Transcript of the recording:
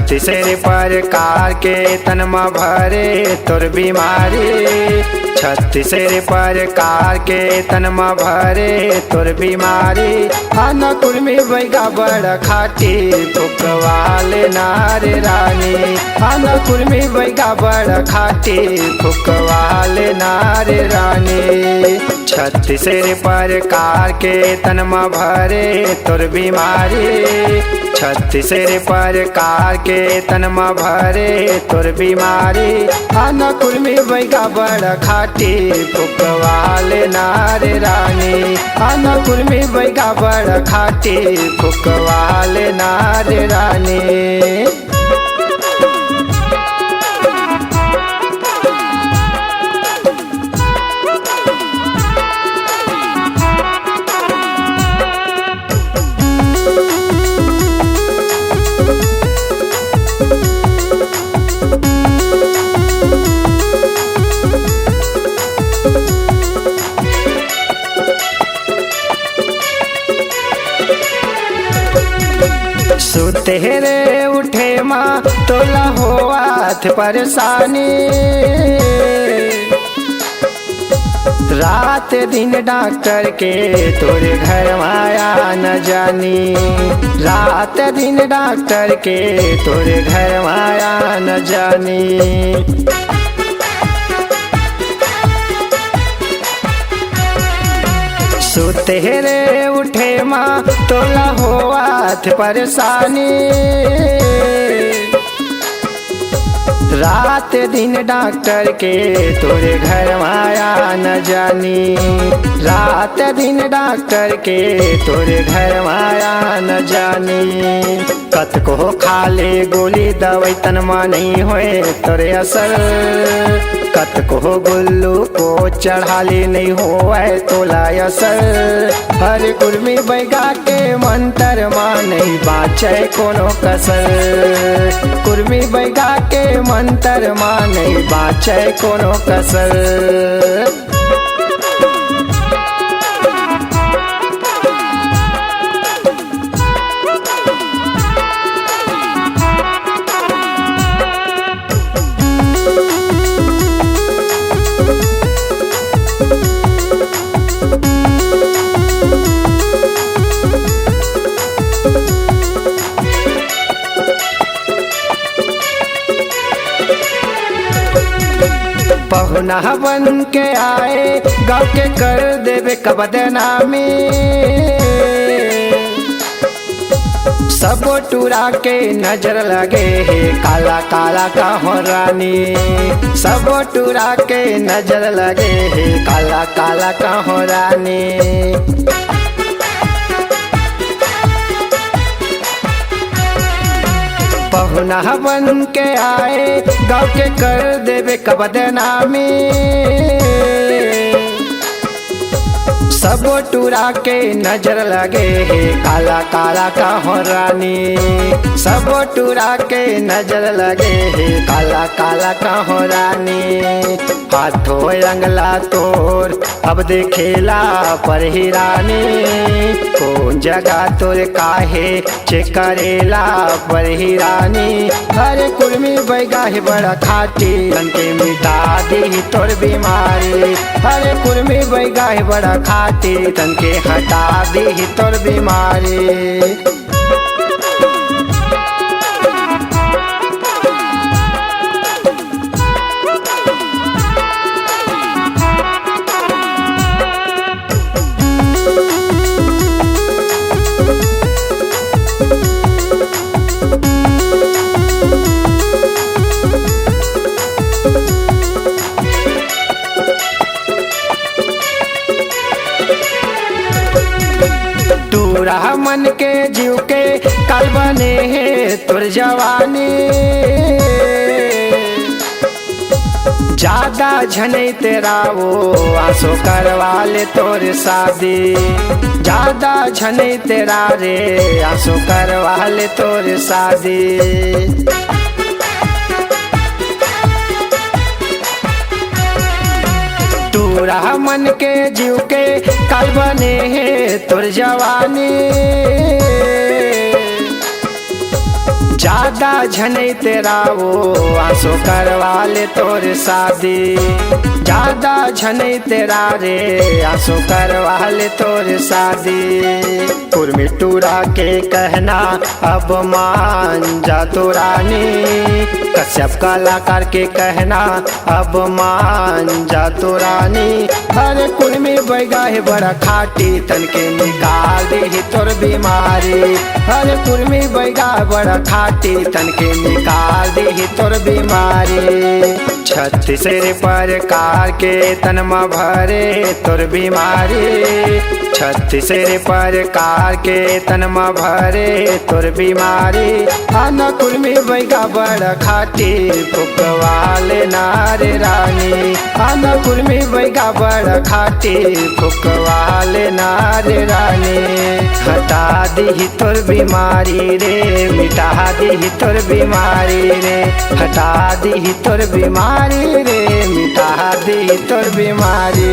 36 प्रकार के तनमा भरे तोर बीमारी। 36 प्रकार के तनमा भरे तोर बीमारी। खाना कुर्मी बैगा बड़ खाटी फुकवाले नारे रानी। खाना कुर्मी बैगा बड़ खाटी फुकवाले नारे रानी। 36 प्रकार के तनमा भरे तोर बीमारी। 36 प्रकार के तनमा भरे तोर बीमारी। खाना कुर्मी बैगा बड़ खाटी फुकवाले नारे रानी। खाना कुर्मी बैगा बड़ खाटी फुकवाले नारे रानी। सुते रे उठे माँ तोला होत परेशानी। रात दिन डॉक्टर के तोरे घर आया न जानी। रात दिन डॉक्टर के तोरे घर आया न जानी। सुते रे उठे माँ तोला होत परेशानी। रात दिन डॉक्टर के तोरे घर आया न जानी। रात दिन डॉक्टर के तोरे घर आया न जानी। कत को खा ले गोली दवाई तनमा नहीं होए तोरे असर। कत को गुल्लू को चढ़ा ले नहीं होए तोला असर। हर कुर्मी बैगा के मंत्र माँ नहीं बाचे कोनो कसर। कुर्मी बैगा के मंत्र माँ नहीं बाचे कोनो कसर। पहुना बन के आए गाँव के कर देवे कबदनामी। सब टूरा के नजर लगे है काला काला का हो रानी। सब टूरा के नजर लगे है काला काला का हो रानी। पहुना बन के आए गाँव के कर देवे कबदनामी। सब टूरा के नजर लगे है काला काला का हो रानी। सब टूरा के नजर लगे है काला काला का हो रानी। हाथों रंगला तोर अब देखेला पर ही रानी। कौन जगह तोर काहे चेकरेला पर ही रानी। हरे कुर्मी बैगा है बड़ा खाटी तन के मिटा दी तोर बीमारी। हरे कुर्मी बैगा है बड़ा खाटी तन के हटा दी तोर बीमारी। टूरा मन के जीव के काल बने है तुर जवानी। ज्यादा झने तेरा वो आंसू करवा ले तोर शादी। ज्यादा झने तेरा रे आंसू करवा ले तोर शादी। टूरा मन के जीव के काल बने है तुर जवानी। ज्यादा झने तेरा वो आंसू करवा ले तोर शादी, ज्यादा झने तेरा रे आंसू करवा ले तोर शादी। कुर्मी टूरा के कहना अब मान जा तो रानी, कश्यप कलाकार के कहना अब मान जा तो रानी। अरे कुर्मी बैगा है बड़ा खाटी तन के निकाल दे तोर बीमारी, अरे कुर्मी बैगा बड़ा खाटी तन के निकाल दे तोर बीमारी। 36 प्रकार के तन में भरे तोर बीमारी, 36 प्रकार के तन में भरे तोर बीमारी। आना कुर्मी बैगा बड़ा खाटी फुकवाले नारे रानी, आना कुर्मी बैगा बड़ा खाटी फुकवाले नारे रानी। हटा दी तोर बीमारी रे, मिटा दी तोर बीमारी रे, हटा दी तोर बीमारी रे, मिटा दी तोर बीमारी।